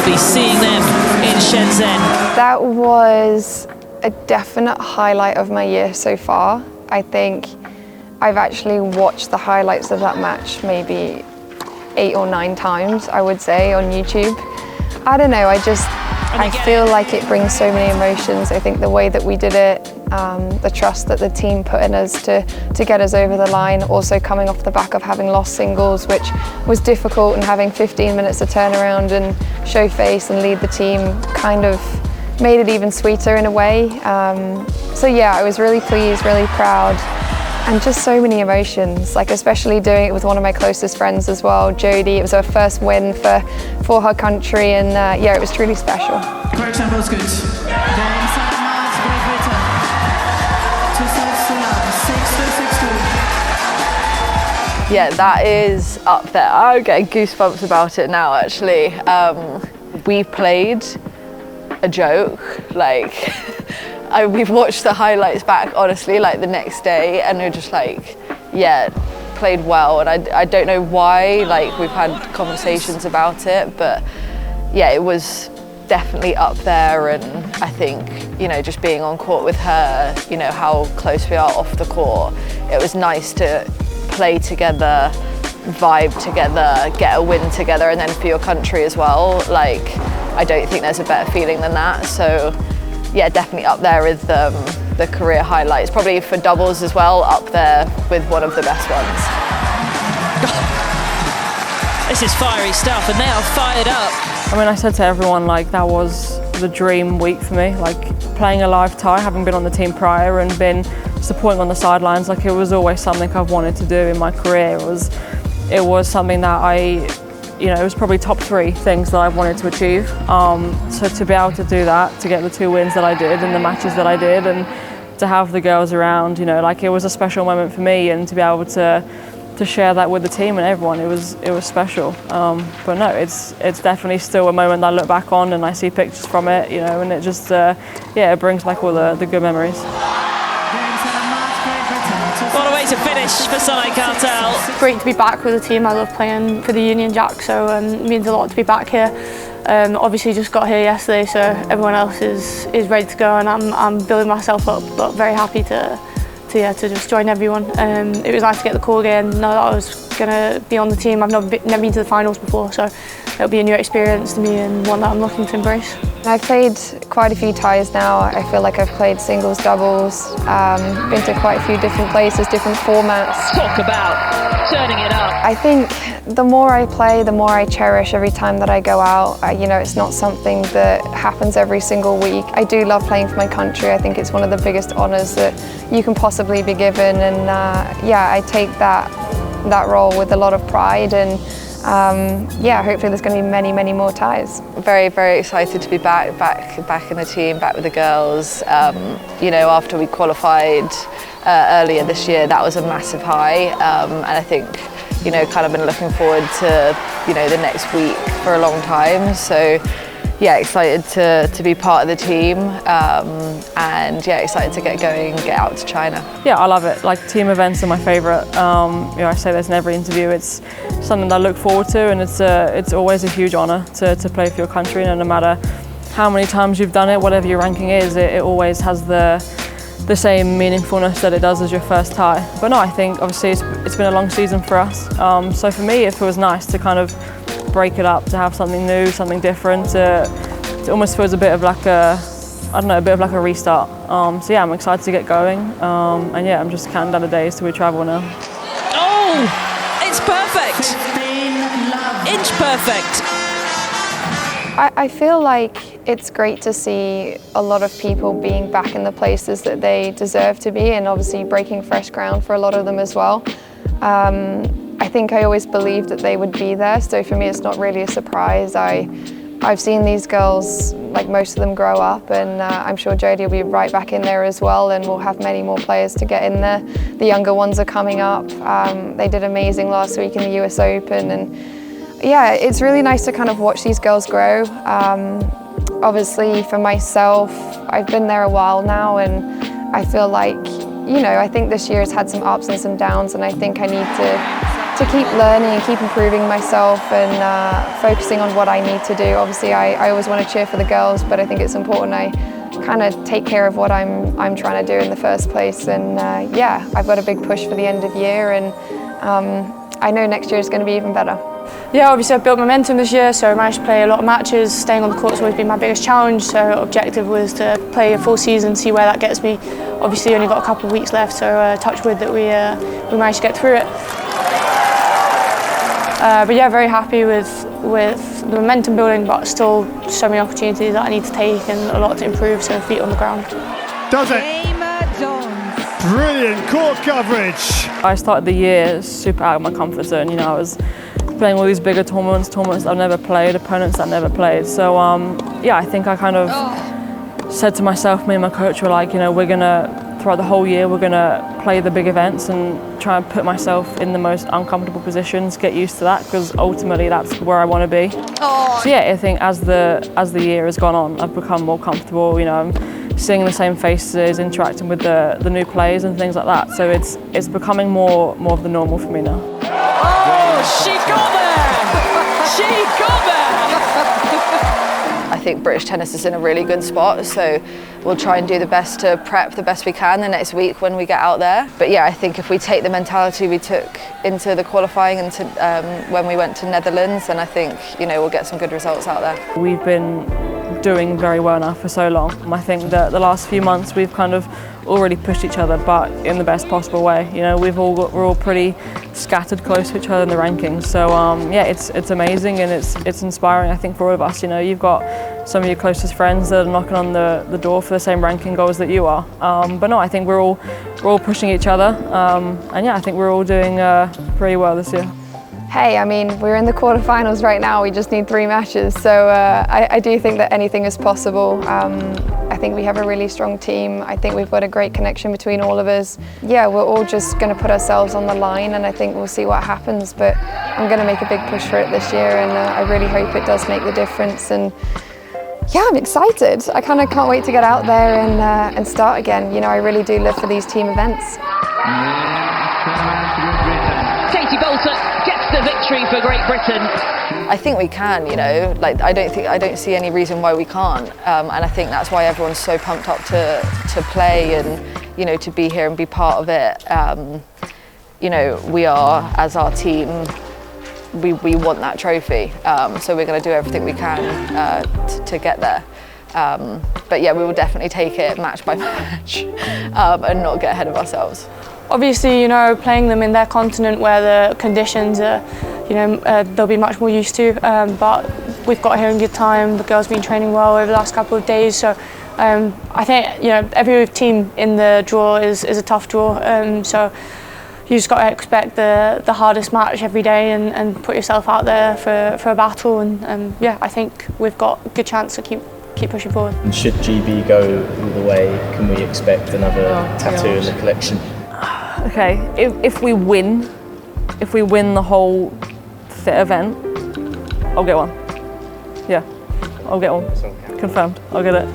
be seeing them in Shenzhen. That was a definite highlight of my year so far. I think I've actually watched the highlights of that match maybe 8 or 9 times, I would say, on YouTube. I don't know, I feel like it brings so many emotions. I think the way that we did it, the trust that the team put in us to get us over the line, also coming off the back of having lost singles, which was difficult, and having 15 minutes to turn around and show face and lead the team kind of made it even sweeter in a way. So yeah, I was really pleased, really proud, and just so many emotions, like especially doing it with one of my closest friends as well, Jodie. It was her first win for her country, and yeah, it was truly special. Great tempo is good. Yeah, that is up there. I'm getting goosebumps about it now, actually. We played a joke, like, we've watched the highlights back, honestly, like the next day, and we're just like, yeah, played well. And I don't know why, like, we've had conversations about it, but yeah, it was definitely up there. And I think, you know, just being on court with her, you know, how close we are off the court, it was nice to play together, vibe together, get a win together, and then for your country as well. Like, I don't think there's a better feeling than that. So yeah, definitely up there with the career highlights. Probably for doubles as well, up there with one of the best ones. This is fiery stuff, and they are fired up. I mean, I said to everyone, like, that was the dream week for me. Like, playing a live tie, having been on the team prior and been supporting on the sidelines, like, it was always something I've wanted to do in my career. It was something that it was probably top 3 things that I wanted to achieve. So to be able to do that, to get the 2 wins that I did and the matches that I did, and to have the girls around, you know, like, it was a special moment for me, and to be able to share that with the team and everyone, it was special. But no, it's definitely still a moment that I look back on and I see pictures from it, you know, and it just, it brings back all the good memories. What a way to finish for Sonay Kartal. Great to be back with the team. I love playing for the Union Jack, so it means a lot to be back here. Obviously just got here yesterday, so everyone else is ready to go, and I'm building myself up, but very happy to just join everyone. It was nice to get the call again, know that I was going to be on the team. I've never been to the finals before, so it'll be a new experience to me and one that I'm looking to embrace. I've played quite a few ties now. I feel like I've played singles, doubles, been to quite a few different places, different formats. Talk about turning it up. I think the more I play, the more I cherish every time that I go out. You know, it's not something that happens every single week. I do love playing for my country. I think it's one of the biggest honours that you can possibly be given, and yeah, I take that role with a lot of pride, and yeah, hopefully there's going to be many, many more ties. Very, very excited to be back in the team, back with the girls. You know, after we qualified earlier this year, that was a massive high, and I think, you know, kind of been looking forward to, you know, the next week for a long time. So yeah, excited to be part of the team, and yeah, excited to get going, get out to China. Yeah, I love it. Like, team events are my favourite. You know, I say this in every interview. It's something that I look forward to, and it's always a huge honour to play for your country. And no matter how many times you've done it, whatever your ranking is, it always has the same meaningfulness that it does as your first tie. But no, I think obviously it's been a long season for us. So for me, it feels nice to kind of break it up, to have something new, something different. It almost feels a bit of like a restart. So yeah, I'm excited to get going. And yeah, I'm just counting down the days till we travel now. Oh, it's perfect. Inch perfect. I feel like it's great to see a lot of people being back in the places that they deserve to be, and obviously breaking fresh ground for a lot of them as well. I think I always believed that they would be there, so for me it's not really a surprise. I've seen these girls, like most of them, grow up, and I'm sure Jodie will be right back in there as well, and we'll have many more players to get in there. The younger ones are coming up. They did amazing last week in the US Open, and yeah, it's really nice to kind of watch these girls grow. Obviously for myself, I've been there a while now, and I feel like, you know, I think this year has had some ups and some downs, and I think I need to to keep learning and keep improving myself and focusing on what I need to do. Obviously, I always want to cheer for the girls, but I think it's important I kind of take care of what I'm trying to do in the first place. And yeah, I've got a big push for the end of year, and I know next year is going to be even better. Yeah, obviously I've built momentum this year, so I managed to play a lot of matches. Staying on the court's always been my biggest challenge, so objective was to play a full season, see where that gets me. Obviously only got a couple of weeks left, so touch wood that we managed to get through it. But yeah, very happy with the momentum building, but still so many opportunities that I need to take and a lot to improve, so feet on the ground. Does it? Brilliant court coverage. I started the year super out of my comfort zone. You know, I was playing all these bigger tournaments I've never played, opponents I've never played. So yeah, I think I kind of said to myself, me and my coach were like, you know, throughout the whole year, we're gonna play the big events and try and put myself in the most uncomfortable positions, get used to that, because ultimately that's where I want to be. So yeah, I think as the year has gone on, I've become more comfortable. You know, I'm seeing the same faces, interacting with the new players and things like that. So it's becoming more of the normal for me now. Oh, she got there! She got there! I think British tennis is in a really good spot, so we'll try and do the best to prep the best we can the next week when we get out there. But yeah, I think if we take the mentality we took into the qualifying and to, when we went to Netherlands, then I think, you know, we'll get some good results out there. We've been doing very well now for so long. I think that the last few months we've kind of already pushed each other, but in the best possible way. You know, we're all pretty scattered close to each other in the rankings. So yeah, it's amazing and it's inspiring, I think, for all of us. You know, you've got some of your closest friends that are knocking on the door for the same ranking goals that you are. But no, I think we're all pushing each other, and yeah, I think we're all doing pretty well this year. Hey, I mean, we're in the quarterfinals right now. We just need 3 matches. So I do think that anything is possible. I think we have a really strong team. I think we've got a great connection between all of us. Yeah, we're all just going to put ourselves on the line, and I think we'll see what happens. But I'm going to make a big push for it this year, and I really hope it does make the difference. And yeah, I'm excited. I kind of can't wait to get out there and start again. You know, I really do live for these team events. Katie Boulter gets the victory for Great Britain. I think we can, you know, like I don't see any reason why we can't, and I think that's why everyone's so pumped up to play and, you know, to be here and be part of it. You know, we are, as our team, we want that trophy, so we're going to do everything we can to get there. But yeah, we will definitely take it match by match and not get ahead of ourselves. Obviously, you know, playing them in their continent where the conditions are, you know, they'll be much more used to. But we've got here in good time. The girls have been training well over the last couple of days. So I think, you know, every team in the draw is a tough draw. So you just got to expect the hardest match every day and put yourself out there for a battle. And yeah, I think we've got a good chance to keep pushing forward. And should GB go all the way, can we expect another tattoo in the collection? Okay, if we win the whole event, I'll get one. Yeah, I'll get one. Confirmed, I'll get it.